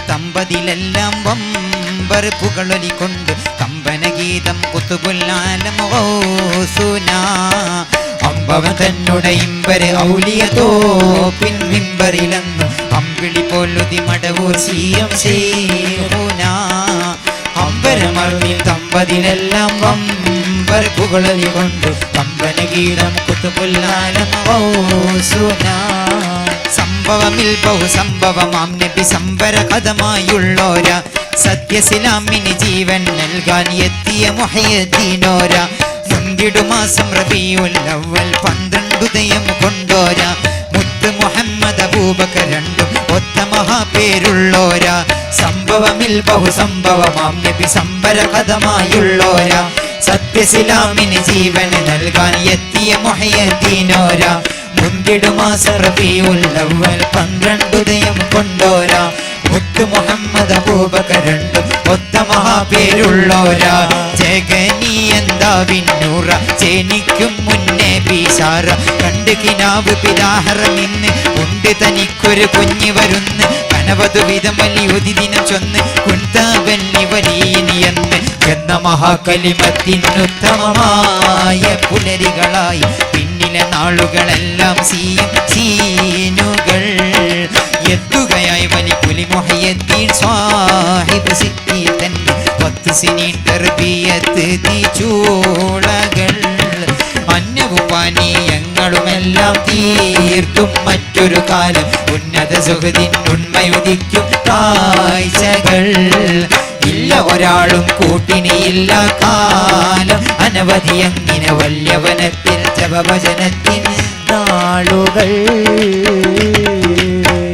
തമ്പതിലെല്ലാം വമ്പർ പുകളൊലിക്കൊണ്ട് കമ്പനഗീതം കുത്തുബുല്ലാലം ഗൗസുന അമ്പവൻ തന്നുടെ ഇമ്പര് ഔലിയതോ പിൻമിമ്പറിലെന്നും അമ്പിളി പോലൊതി മടവൂർ സിയം ശൈഖുന അമ്പരമർന്നിൽ തമ്പതിലെല്ലാം വമ്പർ പുകളൊലിക്കൊണ്ട് കമ്പനഗീതം കുത്തുബുല്ലാലം ഗൗസുന സംഭവമിൽ ബഹുസംഭവമാം നബി സംബര കഥമായുള്ളോര സത്യസിലാമിന് ജീവൻ നൽകാൻ എത്തിയ മുഹയ്യദ്ദീനോര മുന്തിടുമാസം റബീഉൽ അവ്വൽ 12 ഉദയം കൊണ്ടോര മുത്ത് മുഹമ്മദ് അബൂബക്കർ രണ്ടും ഒത്ത മഹാപേരുള്ളോര സംഭവമിൽ ബഹുസംഭവമാം നബി സംബര കഥമായുള്ളോര സത്യസിലാമിന് ജീവൻ നൽകാൻ എത്തിയ മുഹയ്യദ്ദീനോര മുന്തിടുമാസം റബീഉൽ അവ്വൽ 12 ഉദയം കൊണ്ടോര മുത്ത് മുഹമ്മദ് അബൂബക്കർ രണ്ടും ഒത്ത മഹാപേരുള്ളോര ജഗനീയന്താവിന്നൂറ ജനിക്കും മുന്നേ ബീശാറ കണ്ട് കിനാവ് പിതാഹറമിന്ന് ഉണ്ട് തനിക്കൊരു കുഞ്ഞ് വരുന്ന് കനവതു വിധമലി ഒതിദിനം ചൊന്ന് കുന്താവല്ലി വലിയനിയെന്ന് എന്ന മഹാകലിമത്തിനുത്തമമായ പുലരികളായി പിന്നിലെ നാളുകളെല്ലാം സീനുകൾ എത്തുകയായി വലിക്കുലി മുഹയ്യദ്ദീൻ സാഹിബ് സിറ്റി തന്നെ 10 സിനീൻ തർബിയത്ത് തീച്ചൂളകൾ അന്നവും പാനീയങ്ങളുമെല്ലാം തീർത്തും മറ്റൊരു കാലം ഉന്നത സുഖത്തിൻ ഉണ്മയുദിക്കും കാഴ്ചകൾ ഇല്ല ഒരാളും കൂട്ടിനിയില്ല കാലം അനവധി അങ്ങനെ വല്യവനത്തിൽ ജപഭജനത്തിൻ നാളുകൾ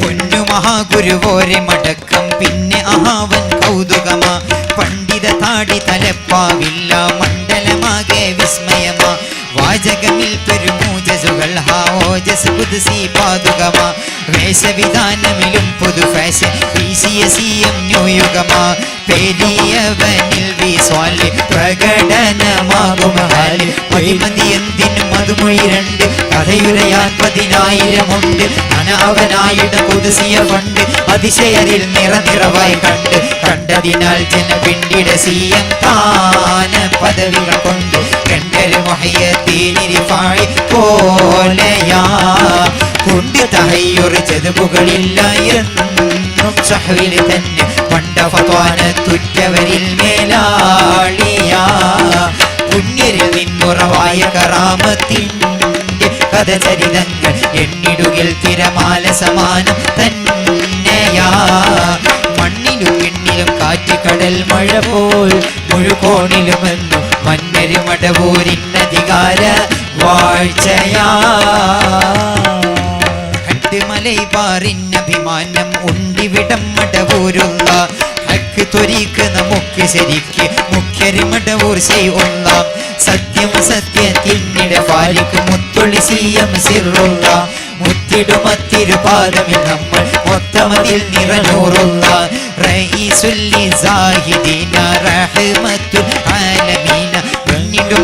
പൊന്നു മഹാഗുരുവോരെ മടക്കം പിന്നെ അഹാവൻ കൗതുകമാ പണ്ഡിത താടി തലപ്പാവില്ല മണ്ഡലമാകെ വിസ്മയമാ വാചകമിൽ പെരുമൂജസുകൾ ഹാജസ് കുദ്സി പാതുകമാ വേഷവിധാനമിലും പുതു ഫാഷൻ PCSM ന്യൂയുഗമാ പെരിയവനിൽ വിസ്വാല് പ്രകടനമാകും ഹാല് മതിമതി എന്തിനും മധുമൊഴി 2 കഥയുരയാൻ 10,000 ഉണ്ട് അനാവനായുടെ കുദ്സിയ ഫണ്ട് അതിശയരിൽ നിറനിറവായി കണ്ടതിനാൽ ജനപിണ്ടിട സിയം താന പദവികൾ കൊണ്ട് കണ്ടൊരു മുഹയ്യദ്ദീനിരിഫായി പോലെയാ കൊണ്ട് തഹയ്യുർ ജദബുകളില്ല എന്നും സഹ്വിൽ തന്നെ പണ്ട ഫത്വാന തുറ്റവരിൽ മേലാളിയാ പുണ്യരിൽ നിന്നുറവായ കറാമത്തിൻ്റെ കഥചരിതങ്ങൾ എണ്ണിടുകിൽ തിരമാല സമാനം തന്നെയാ മണ്ണിലും എണ്ണിലും കാറ്റ് കടൽ മഴ പോൽ മുഴുകോണിലുമെന്നും മന്നര് മടവൂരിന്നധികാര കാഴ്ചയാ മലൈപാറിനഭിമാനം ഉണ്ടിവിടം മടവൂരുള്ള ഹക്ക് ത്വരീക്ക് നമുക്ക് ശരിക്ക് മുഖ്യര് മടവൂർ ചെയ്യുള്ള സത്യം സത്യത്തിനിട പാലിക്ക് മുത്തൊളി സീയം സിറുള്ള മുത്തിടുമത്തിരുപാദമിൽ നമ്മൾ മൊത്തമതിൽ നിറനൂറുള്ള റഈസുല്ലി സാഹിദീന റഹ്മത്തുൽ ആലമീന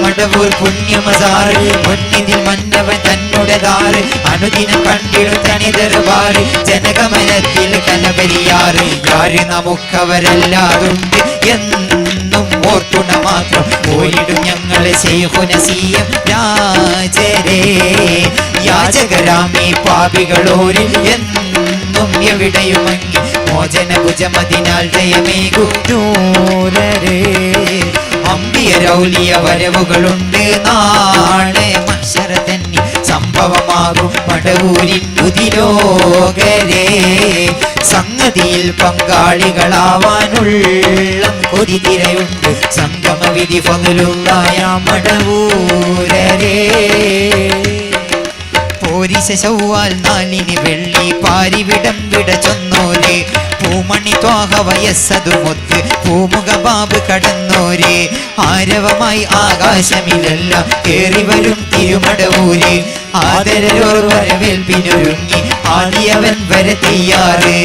മടവൂർ പുണ്യമസാറ് പൊന്നിതിൽ മന്നവൻ തന്നുടേതാറ് അനുദിനം കണ്ടിടും തനി ദർബാറ് ജനകമനത്തിൽ കലപരിയാറ് ആര് നമുക്കവരല്ലാതുണ്ട് എന്നും ഓർത്തുണ മാത്രം പോയിടും ഞങ്ങളെ ശൈഖുനസീയം രാജരേ യാചകരാമീ പാപികളോരിൽ എന്നും എവിടെയുമങ്ങി മോചന ഭുജമതിനാൽ ജയമേകുരേ അമ്പിയരൗലിയ വരവുകളുണ്ട് നാളെ മഹ്ശറ തന്നെ സംഭവമാകും മടവൂരിൻ പുതിലോകരേ സംഗതിയിൽ പങ്കാളികളാവാനുള്ള കൊതിതിരയുണ്ട് സംഗമവിധി ഫളുല്ലായ മടവൂരരേ പോരിശ ചൊവ്വാൽ നാലിന് വെള്ളി പാരിവിടം വിട ചൊന്നോരെ പൂമണി ത്വാഹ വയസ്സതുമൊത്ത് പൂമുഖ ബാബ് കടന്നോരെ ആരവമായി ആകാശമിലെല്ലാം കേറി വരും തിരുമടവൂര് ആദരരോർ വരവേൽപ്പിനൊരുങ്ങി ആദിയവൻ വരെ തയ്യാറ്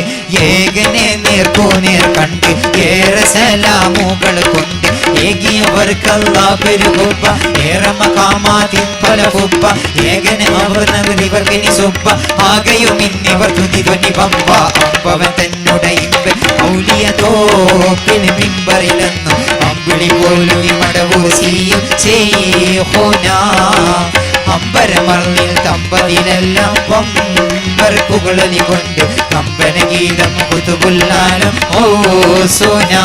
ഏകനെ നേർക്കോ നേർ കണ്ട് ഏറെ സലാമുകൾ കൊണ്ട് ഏകിയവർക്കല്ലാ പെരുകുപ്പ ഏറെ മഖാമാതിൻ പല കുപ്പ ഏകനെ അവർ നഗരിവർക്കിനി സുപ്പ ആകെയും ഇന്നിവർ തുതി ധ്വനി പമ്പ അമ്പവൻ തന്നുട ഇമ്പ ഔലിയ തോപ്പിൽ മിമ്പറിലെന്നും അമ്പിളി പോലും മടവൂർ ചെയ്യും ചെയ്യോനാ അമ്പരമർന്നിൽ തമ്പതിലെല്ലാം പമ്പർക്കുകളി കൊണ്ട് കമ്പന ഗീതം കുതുബുല്ലാലും ഓ സോനാ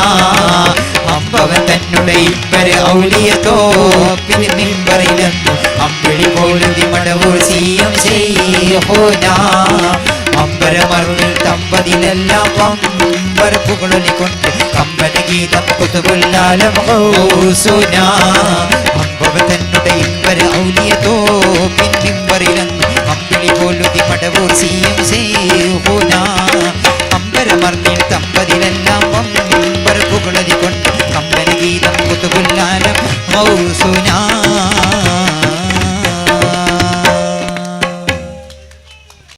അമ്പവൻ തന്നുടെ ഇമ്പര് ഔലിയ തോപ്പിൽ മിമ്പറിലെന്നും അമ്പിളി പോലുതി മടവൂർ ചെയ്യും ചെയ്യോനാ അമ്പരമർന്നിൽ തമ്പതിലെല്ലാം പമ്പർക്കുകളി കൊണ്ട് കമ്പന ഗീതം കുതുബുല്ലാലും ഓ സോനാ അമ്പവൻ തന്നുടെ ഇമ്പര് ഔലിയ തോപ്പിൻ മിമ്പറിലെന്നും അമ്പിളി പോലുതി മടവൂർ ചെയ്യും ചെയ്യോനാ